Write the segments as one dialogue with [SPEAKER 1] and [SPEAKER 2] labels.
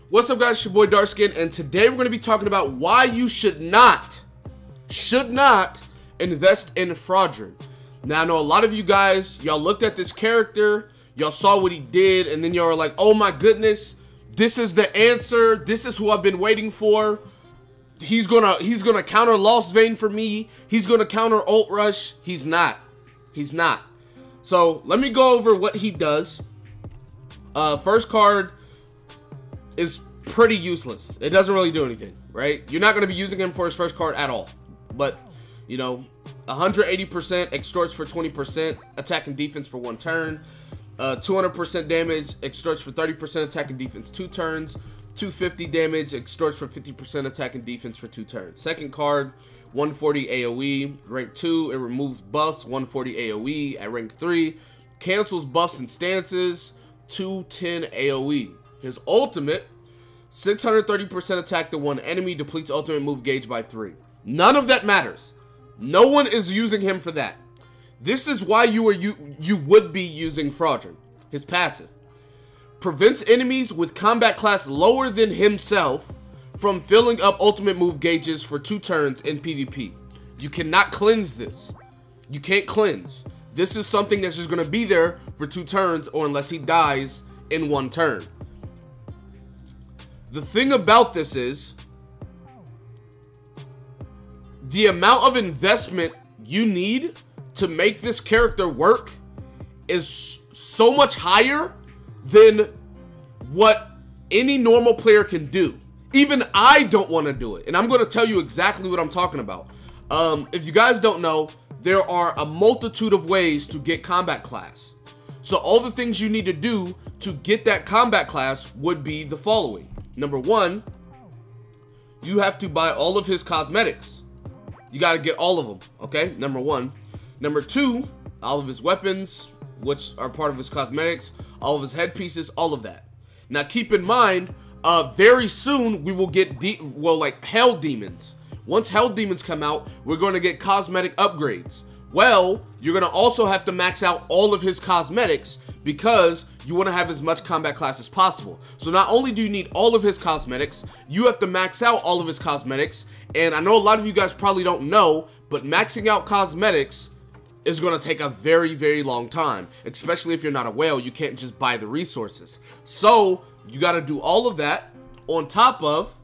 [SPEAKER 1] What's up, guys? It's your boy Darkskin, and today we're going to be talking about why you should not invest in Fraudrin. Now, I know a lot of you guys, y'all looked at this character, y'all saw what he did, and then y'all were like, oh my goodness, this is the answer, this is who I've been waiting for. He's gonna counter Lost Vein for me, he's gonna counter Ult Rush. He's not. So, let me go over what he does. First card is pretty useless. It doesn't really do anything, right? You're not going to be using him for his first card at all. But, you know, 180% extorts for 20%, attack and defense for 1 turn. 200% damage, extorts for 30% attack and defense 2 turns. 250 damage, extorts for 50% attack and defense for 2 turns. Second card, 140 AoE. Rank 2, it removes buffs, 140 AoE. At rank 3, cancels buffs and stances, 210 AoE. His ultimate, 630% attack to 1 enemy, depletes ultimate move gauge by 3. None of that matters. No one is using him for that. This is why you would be using Fraudrin. His passive prevents enemies with combat class lower than himself from filling up ultimate move gauges for 2 turns in PvP. You cannot cleanse this. You can't cleanse. This is something that's just going to be there for 2 turns, or unless he dies in 1 turn. The thing about this is, the amount of investment you need to make this character work is so much higher than what any normal player can do. Even I don't want to do it, and I'm going to tell you exactly what I'm talking about. If you guys don't know, there are a multitude of ways to get combat class. So all the things you need to do to get that combat class would be the following. Number 1, you have to buy all of his cosmetics. You got to get all of them, okay? Number 1. Number 2, all of his weapons, which are part of his cosmetics, all of his headpieces, all of that. Now keep in mind, very soon we will get like Hell Demons. Once Hell Demons come out, we're going to get cosmetic upgrades. Well, you're going to also have to max out all of his cosmetics because you want to have as much combat class as possible. So not only do you need all of his cosmetics, you have to max out all of his cosmetics. And I know a lot of you guys probably don't know, but maxing out cosmetics is going to take a very, very long time. Especially if you're not a whale, you can't just buy the resources. So you got to do all of that on top of,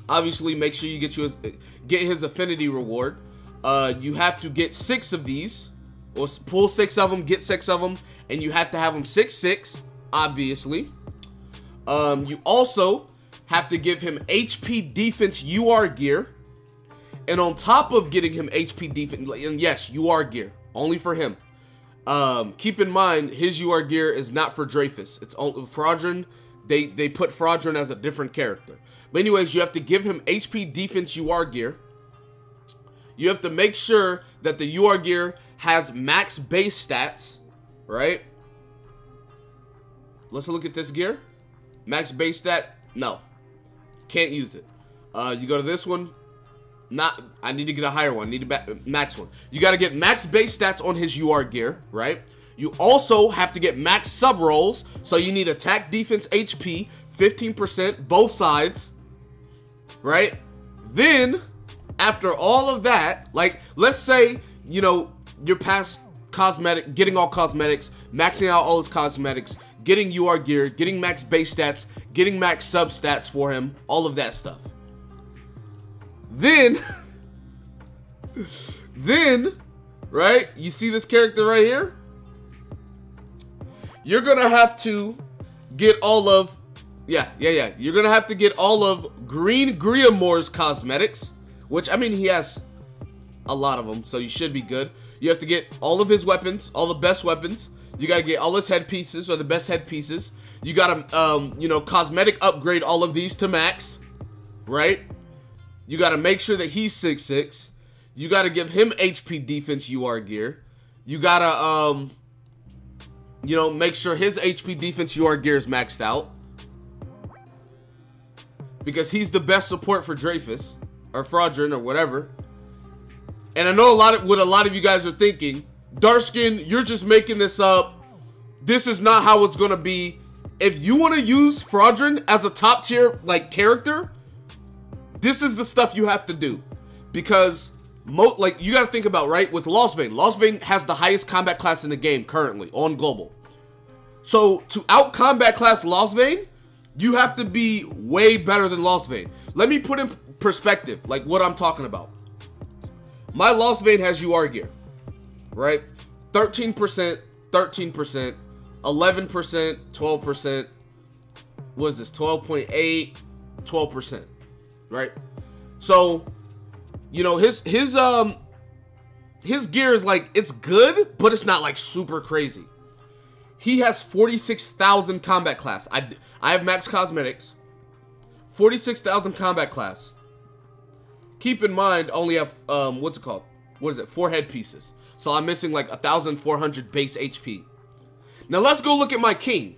[SPEAKER 1] obviously, make sure you get his affinity reward. You have to get 6 of these, or pull 6 of them, get 6 of them, and you have to have them 6/6, obviously. You also have to give him HP defense UR gear, and on top of getting him HP defense, and yes, UR gear, only for him. Keep in mind, his UR gear is not for Dreyfus. It's Fraudrin. They put Fraudrin as a different character. But anyways, you have to give him HP defense UR gear. You have to make sure that the UR gear has max base stats, right? Let's look at this gear. Max base stat, no. Can't use it. You go to this one. I need to get a higher one. I need a max one. You got to get max base stats on his UR gear, right? You also have to get max sub rolls. So you need attack, defense, HP, 15%, both sides, right? Then, after all of that, like, let's say, you know, you're past cosmetic, getting all cosmetics, maxing out all his cosmetics, getting UR gear, getting max base stats, getting max sub stats for him, all of that stuff. Then, right, you see this character right here? You're gonna have to get all of, you're gonna have to get all of Green Griamore's cosmetics, which, I mean, he has a lot of them, so you should be good. You have to get all of his weapons, all the best weapons. You gotta get all his headpieces, or the best headpieces. You gotta, you know, cosmetic upgrade all of these to max, right? You gotta make sure that he's 6/6. You gotta give him HP defense UR gear. You gotta, you know, make sure his HP defense UR gear is maxed out, because he's the best support for Dreyfus, or Fraudrin, or whatever. And I know what a lot of you guys are thinking, Darkskin, you're just making this up. This is not how it's gonna be. if you want to use Fraudrin as a top tier like character, this is the stuff you have to do. Because like you gotta think about, right, with Lost Vein. Lost Vein has the highest combat class in the game currently on global. So to out combat class Lost Vein, you have to be way better than Lost Vein. Let me put in perspective like what I'm talking about. My Lost Vein has UR gear, right? 13%, 13%, 11%, 12%. What is this? 12.8, 12%, right? So, you know, his gear is like, it's good, but it's not like super crazy. He has 46,000 combat class. I have max cosmetics. 46,000 combat class. Keep in mind, only have what's it called? What is it? 4 headpieces. So I'm missing like 1,400 base HP. Now let's go look at my king.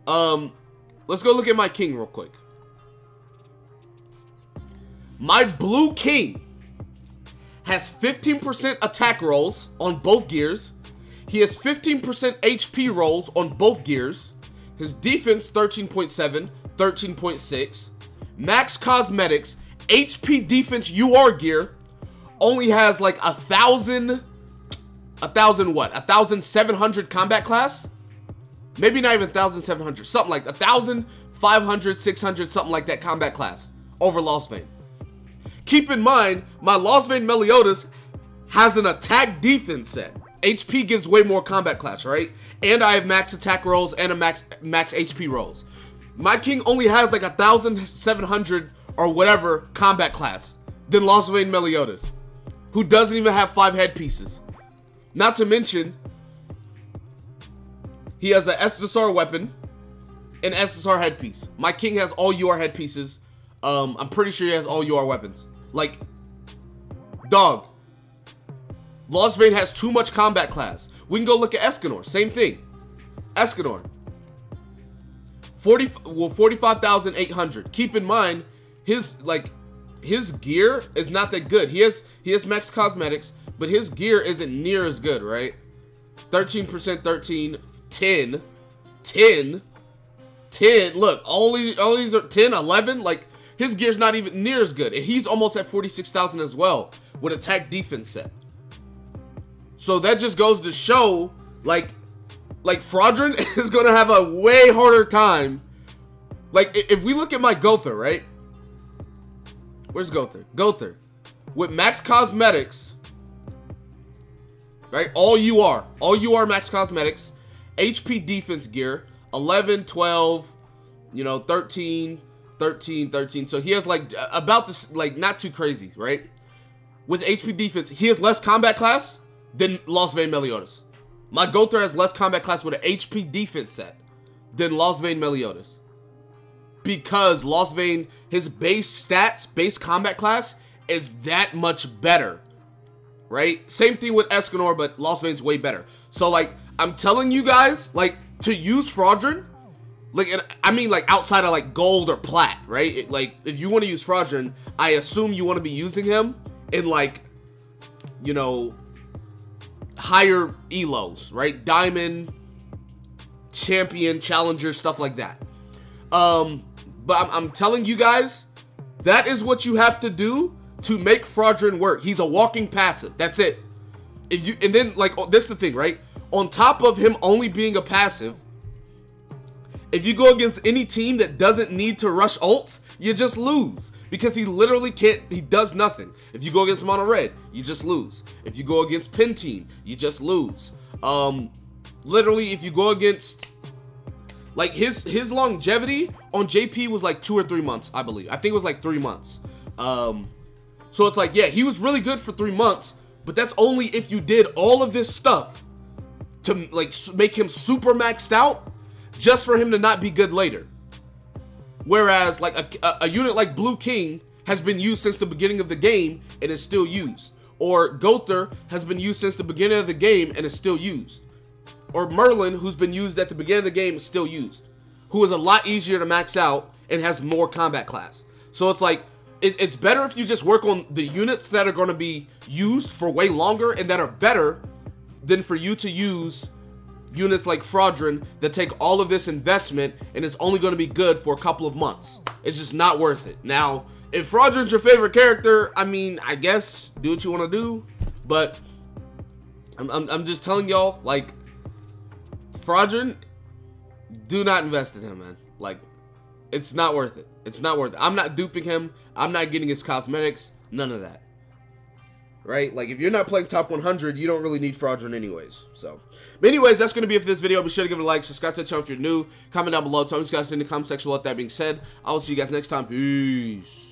[SPEAKER 1] Let's go look at my king real quick. My blue king has 15% attack rolls on both gears. He has 15% HP rolls on both gears. His defense 13.7, 13.6. Max cosmetics, HP defense UR gear only has like 1,700 combat class. Maybe not even 1,700, something like 1,500, 600, something like that combat class over Lost Vein. Keep in mind, my Lost Vein Meliodas has an attack defense set. HP gives way more combat class, right? And I have max attack rolls and a max HP rolls. My king only has like 1,700 or whatever combat class than Lost Vein Meliodas, who doesn't even have 5 headpieces. Not to mention, he has an SSR weapon, an SSR headpiece. My king has all UR headpieces. I'm pretty sure he has all UR weapons. Like, dog. Lost Vein has too much combat class. We can go look at Escanor. Same thing. Escanor. 45,800. Keep in mind, his gear is not that good. He has max cosmetics, but his gear isn't near as good, right? 13%, 13, 10, 10, 10. Look, all these are 10, 11. Like, his gear's not even near as good. And he's almost at 46,000 as well with attack defense set. So that just goes to show, like Fraudrin is going to have a way harder time. Like, if we look at my Gother, right? Where's Gother? Gother. With max cosmetics, right? All UR max cosmetics. HP defense gear, 11, 12, you know, 13, 13, 13. So he has like about this, like not too crazy, right? With HP defense, he has less combat class than Lost Vein Meliodas. My Gother has less combat class with an HP defense set than Lost Vein Meliodas. Because Lost Vein, his base stats, base combat class is that much better, right? Same thing with Escanor, but Lost Vein's way better. So like, I'm telling you guys, like, to use Fraudrin, like, I mean, like, outside of like gold or plat, right? Like, if you want to use Fraudrin, I assume you want to be using him in like, you know, higher elos, right? Diamond, champion, challenger, stuff like that. But I'm telling you guys, that is what you have to do to make Fraudrin work. He's a walking passive. That's it. If you, and then like, this is the thing, right? On top of him only being a passive, if you go against any team that doesn't need to rush ults, you just lose. Because he literally can't, he does nothing. If you go against Mono Red, you just lose. If you go against Pin Team, you just lose. Literally, if you go against, like, his longevity on JP was like 2 or 3 months, I believe. I think it was like 3 months. So it's like, yeah, he was really good for 3 months, but that's only if you did all of this stuff to like make him super maxed out, just for him to not be good later. Whereas like a unit like Blue King has been used since the beginning of the game and is still used. Or Gother has been used since the beginning of the game and is still used. Or Merlin, who's been used at the beginning of the game, is still used. Who is a lot easier to max out and has more combat class. So it's like, it's better if you just work on the units that are going to be used for way longer and that are better than for you to use units like Fraudrin that take all of this investment and it's only going to be good for a couple of months. It's just not worth it. Now, if Fraudrin's your favorite character, I mean, I guess do what you want to do, but I'm just telling y'all, like, Fraudrin, do not invest in him, man. Like, it's not worth it. It's not worth it. I'm not duping him. I'm not getting his cosmetics. None of that. Right? Like, if you're not playing top 100, you don't really need Fraudrin anyways. So, but anyways, that's going to be it for this video. Be sure to give it a like, subscribe to the channel if you're new. Comment down below. Tell me what you guys in the comment section. With that being said, I will see you guys next time. Peace.